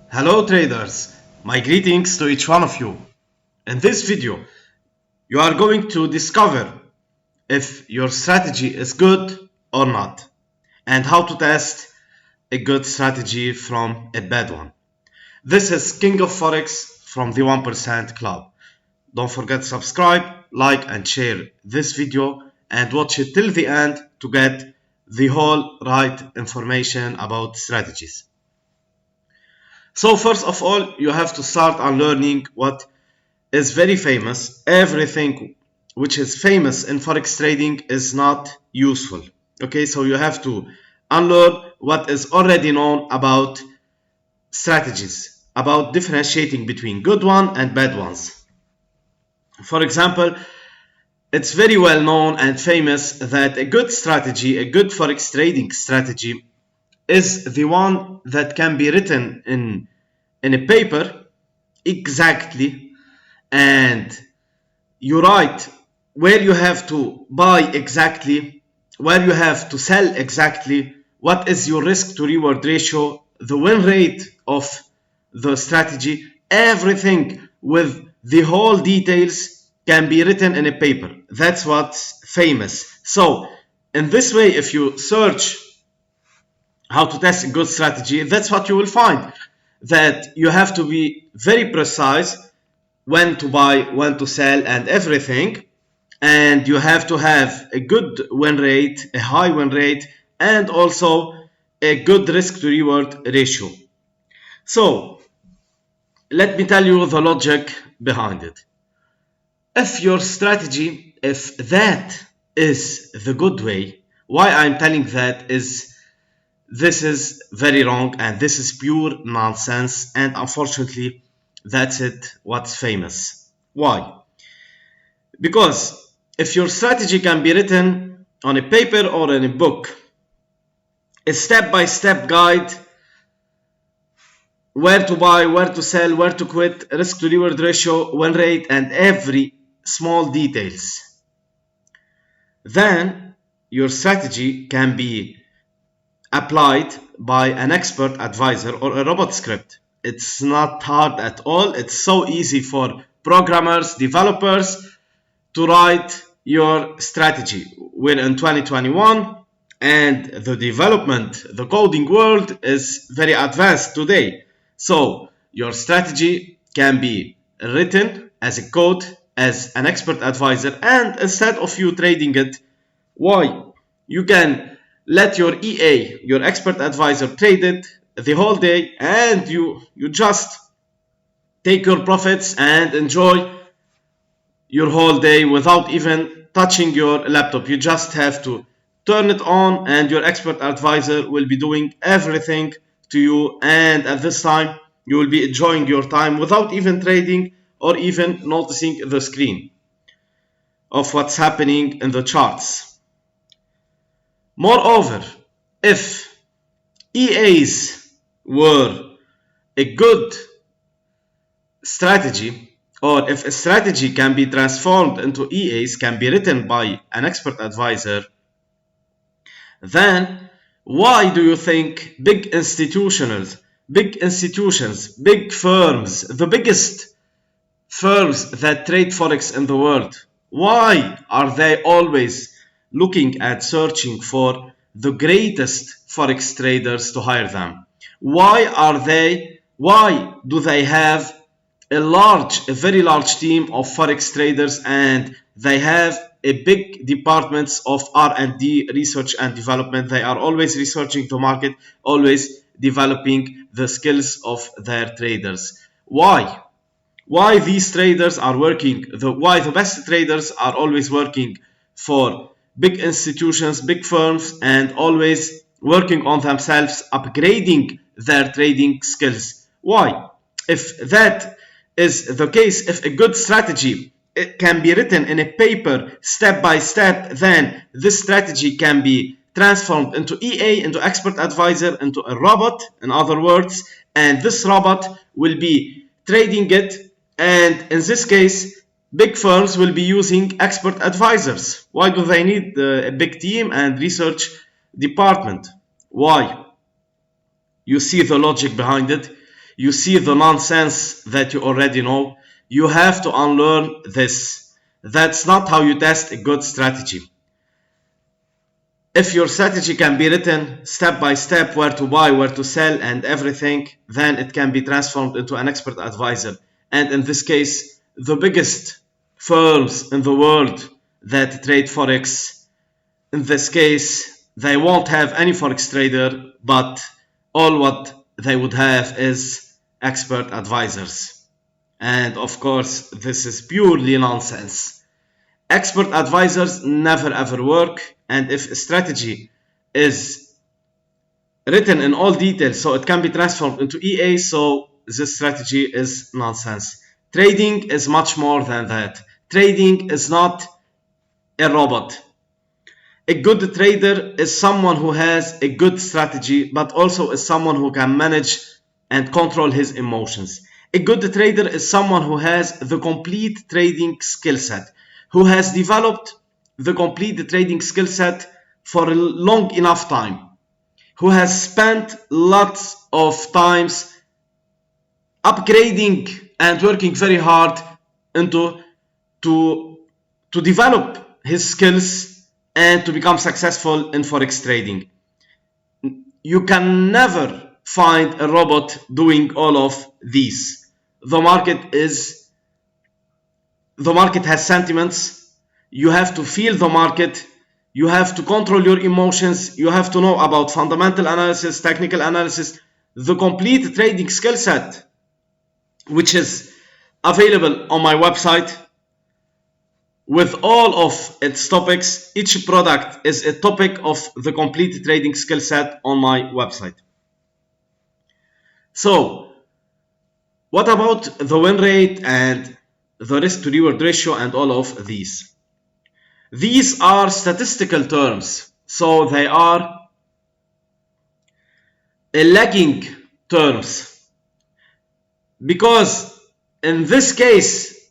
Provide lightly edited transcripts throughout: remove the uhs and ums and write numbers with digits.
Hello traders, my greetings to each one of you. In this video, you are going to discover if your strategy is good or not, and how to test a good strategy from a bad one. This is King of Forex from the 1% Club. Don't forget to subscribe, like and share this video and watch it till the end to get the whole right information about strategies. So first of all, you have to start on learning what is very famous. Everything which is famous in Forex trading is not useful. Okay, so you have to unlearn what is already known about strategies, about differentiating between good one and bad ones. For example, it's very well known and famous that a good strategy, a good Forex trading strategy, is the one that can be written in a paper exactly, and you write where you have to buy exactly, where you have to sell exactly, what is your risk to reward ratio, the win rate of the strategy, everything with the whole details can be written in a paper. That's what's famous. So in this way, if you search how to test a good strategy, that's what you will find, that you have to be very precise when to buy, when to sell and everything, and you have to have a good win rate, a high win rate, and also a good risk to reward ratio. So let me tell you the logic behind it. If your strategy, if that is the good way, why I'm telling that is this is very wrong and this is pure nonsense, and unfortunately that's it what's famous. Why? Because if your strategy can be written on a paper or in a book, a step-by-step guide, where to buy, where to sell, where to quit, risk to reward ratio, win rate, and every small details, then your strategy can be applied by an expert advisor or a robot script. It's not hard at all. It's so easy for programmers, developers to write your strategy. We're in 2021 and the development, the coding world is very advanced today. So your strategy can be written as a code, as an expert advisor, and instead of you trading it, why? You can let your EA, your expert advisor, trade it the whole day, and you just take your profits and enjoy your whole day without even touching your laptop. You just have to turn it on and your expert advisor will be doing everything to you, and at this time you will be enjoying your time without even trading or even noticing the screen of what's happening in the charts. Moreover, if EAs were a good strategy, or if a strategy can be transformed into EAs, can be written by an expert advisor, then why do you think big institutions, big firms, the biggest firms that trade Forex in the world, why are they always looking at searching for the greatest Forex traders to hire them? Why do they have a very large team of Forex traders, and they have a big departments of R&D, research and development? They are always researching the market, always developing the skills of their traders. Why? Why these traders are working, why the best traders are always working for big institutions, big firms, and always working on themselves, upgrading their trading skills? Why? If that is the case, if a good strategy it can be written in a paper step by step, then this strategy can be transformed into EA, into expert advisor, into a robot, in other words, and this robot will be trading it. And in this case, big firms will be using expert advisors. Why do they need a big team and research department? Why? You see the logic behind it. you see the nonsense that you already know. You have to unlearn this. That's not how you test a good strategy. If your strategy can be written step by step, where to buy, where to sell, and everything, then it can be transformed into an expert advisor. And in this case, the biggest firms in the world that trade Forex, in this case, they won't have any Forex trader, but all what they would have is expert advisors. And of course, this is purely nonsense. Expert advisors never ever work, and if a strategy is written in all detail so it can be transformed into EA, so this strategy is nonsense. Trading is much more than that. Trading is not a robot. A good trader is someone who has a good strategy, but also is someone who can manage and control his emotions. A good trader is someone who has the complete trading skill set, who has developed the complete trading skill set for a long enough time, who has spent lots of times upgrading and working very hard to develop his skills and to become successful in Forex trading. You can never find a robot doing all of these. The market has sentiments. You have to feel the market. You have to control your emotions. You have to know about fundamental analysis, technical analysis, the complete trading skill set, which is available on my website with all of its topics. Each product is a topic of the complete trading skill set on my website. So, what about the win rate and the risk to reward ratio and all of these? These are statistical terms, so they are lagging terms, because in this case,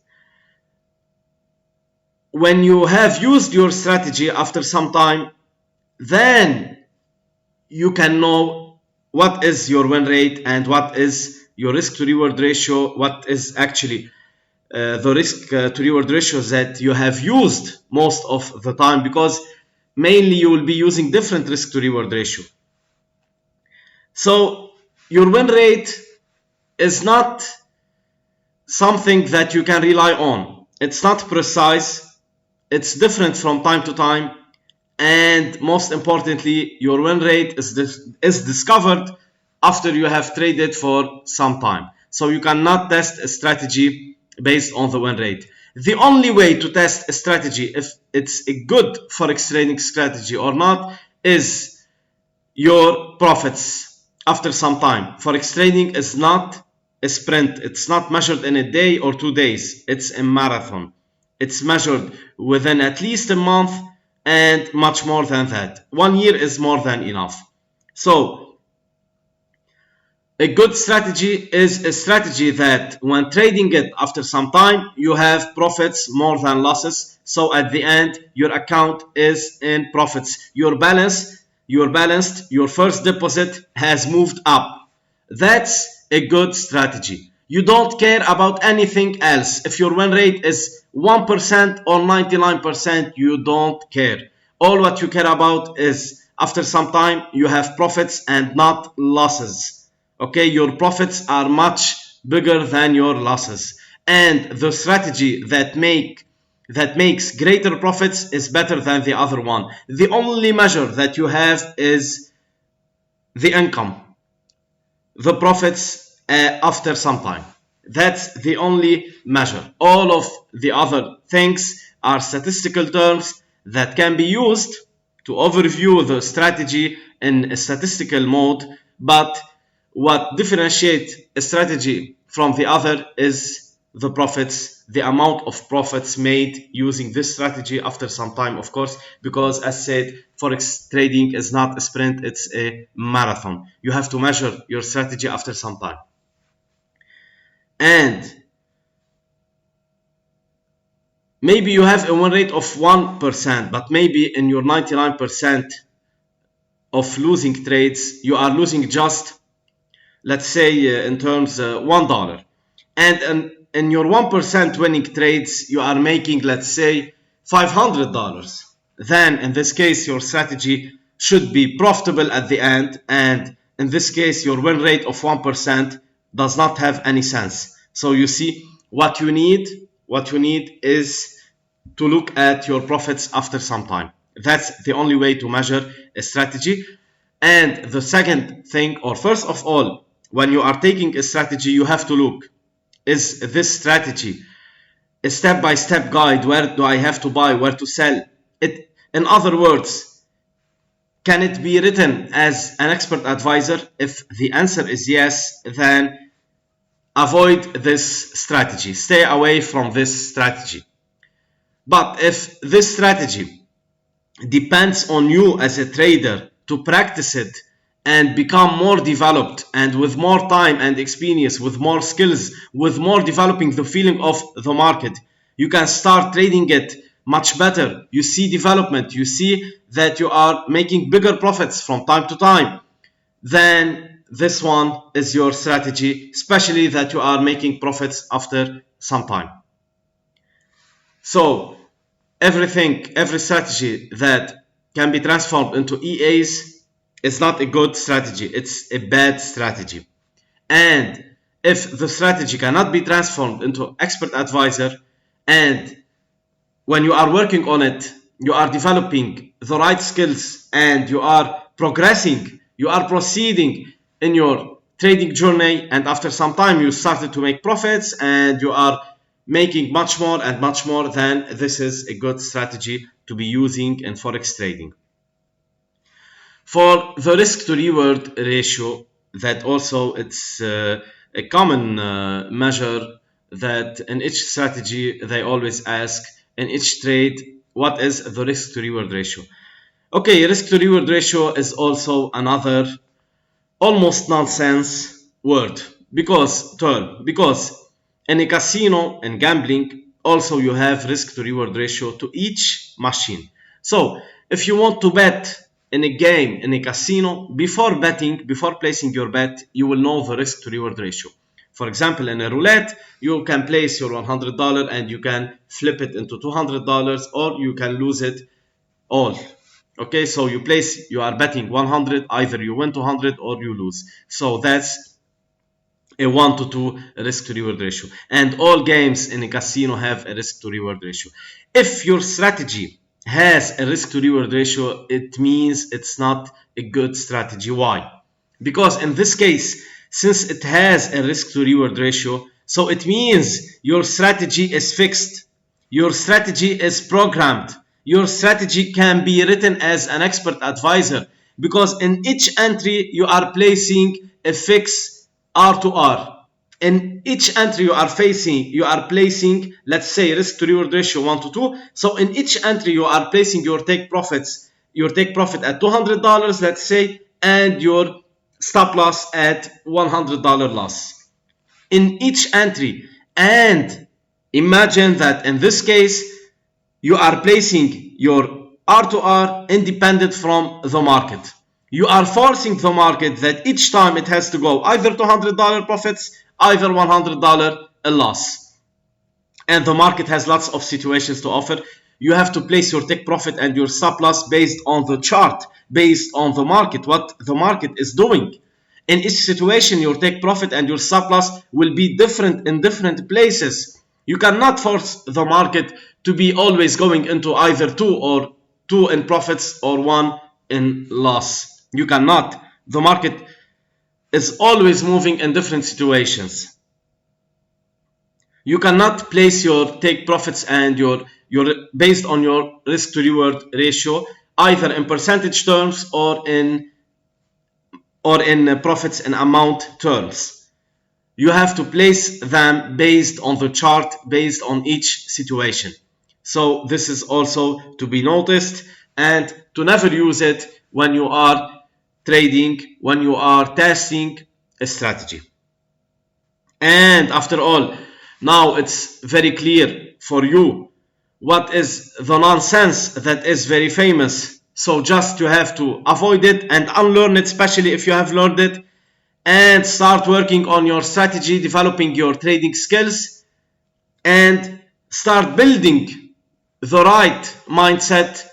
when you have used your strategy after some time, then you can know what is your win rate and what is your risk to reward ratio, what is actually the risk to reward ratios that you have used most of the time, because mainly you will be using different risk to reward ratio. So your win rate is not something that you can rely on. It's not precise. It's different from time to time, and most importantly, your win rate is discovered after you have traded for some time. So you cannot test a strategy based on the win rate. The only way to test a strategy if it's a good Forex trading strategy or not is your profits after some time. Forex trading is not a sprint. It's not measured in a day or 2 days. It's a marathon. It's measured within at least a month and much more than that. 1 year is more than enough. So a good strategy is a strategy that when trading it after some time, you have profits more than losses. So at the end, your account is in profits. You're balanced, your first deposit has moved up. That's a good strategy. You don't care about anything else. If your win rate is 1% or 99%, you don't care. All what you care about is after some time, you have profits and not losses. Okay, your profits are much bigger than your losses, and the strategy that makes greater profits is better than the other one. The only measure that you have is the income, the profits after some time. That's the only measure. All of the other things are statistical terms that can be used to overview the strategy in a statistical mode, but what differentiates a strategy from the other is the profits, the amount of profits made using this strategy after some time, of course, because as said, Forex trading is not a sprint, it's a marathon. You have to measure your strategy after some time. And maybe you have a win rate of 1%, but maybe in your 99% of losing trades, you are losing just let's say in terms $1, and in your 1% winning trades you are making, let's say, $500, then in this case your strategy should be profitable at the end, and in this case your win rate of 1% does not have any sense. So you see, what you need is to look at your profits after some time. That's the only way to measure a strategy. And the second thing, or first of all, when you are taking a strategy, you have to look, is this strategy a step-by-step guide? Where do I have to buy, where to sell it? In other words, can it be written as an expert advisor? If the answer is yes, then avoid this strategy. Stay away from this strategy. But if this strategy depends on you as a trader to practice it and become more developed, and with more time and experience, with more skills, with more developing the feeling of the market, you can start trading it much better. You see development, you see that you are making bigger profits from time to time, then this one is your strategy, especially that you are making profits after some time. So every strategy that can be transformed into EAs is not a good strategy, it's a bad strategy. And if the strategy cannot be transformed into expert advisor, and when you are working on it, you are developing the right skills and you are progressing, you are proceeding in your trading journey, and after some time you started to make profits and you are making much more and much more, then this is a good strategy to be using in Forex trading. For the risk to reward ratio, that also it's a common measure that in each strategy they always ask in each trade, what is the risk to reward ratio? Okay, risk to reward ratio is also another almost nonsense word, because in a casino and gambling also you have risk to reward ratio to each machine. So if you want to bet in a game in a casino, before placing your bet, you will know the risk to reward ratio. For example, in a roulette, you can place your $100 and you can flip it into $200, or you can lose it all. Okay, so you are betting 100, either you win 200 or you lose. So that's a 1 to 2 risk to reward ratio. And all games in a casino have a risk to reward ratio. If your strategy has a risk to reward ratio, it means it's not a good strategy. Why? Because in this case, since it has a risk to reward ratio, so it means your strategy is fixed, your strategy is programmed, your strategy can be written as an expert advisor, because in each entry you are placing a fixed R to R. In each entry you are placing, let's say, risk to reward ratio 1 to 2. So in each entry you are placing your take profit at $200, let's say, and your stop loss at $100 loss in each entry. And imagine that in this case you are placing your R to R independent from the market. You are forcing the market that each time it has to go either $200 profits, either $100 a loss. And the market has lots of situations to offer. You have to place your take profit and your stop loss based on the chart, based on the market, what the market is doing. In each situation, your take profit and your stop loss will be different in different places. You cannot force the market to be always going into either 2 in profits or 1 in loss. You cannot. The market is always moving in different situations. You cannot place your take profits and your based on your risk to reward ratio either in percentage terms or in profits and amount terms. You have to place them based on the chart, based on each situation. So this is also to be noticed, and to never use it when you are trading, when you are testing a strategy. And after all, now it's very clear for you what is the nonsense that is very famous. So just you have to avoid it and unlearn it, especially if you have learned it, and start working on your strategy, developing your trading skills, and start building the right mindset,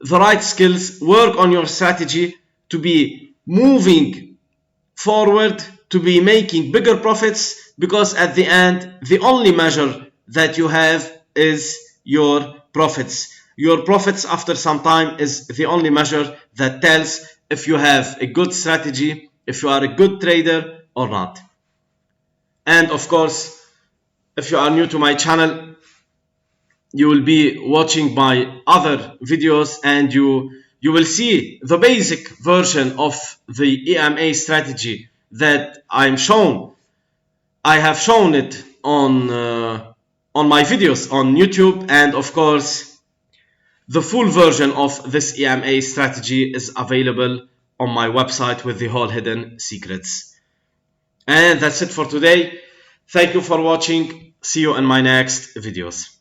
the right skills, work on your strategy to be moving forward, to be making bigger profits, because at the end, the only measure that you have is your profits. Your profits after some time is the only measure that tells if you have a good strategy, if you are a good trader or not. And of course, if you are new to my channel, you will be watching my other videos and you will see the basic version of the EMA strategy that I have shown it on my videos on YouTube, and of course the full version of this EMA strategy is available on my website with the whole hidden secrets. And that's it for today. Thank you for watching. See you in my next videos.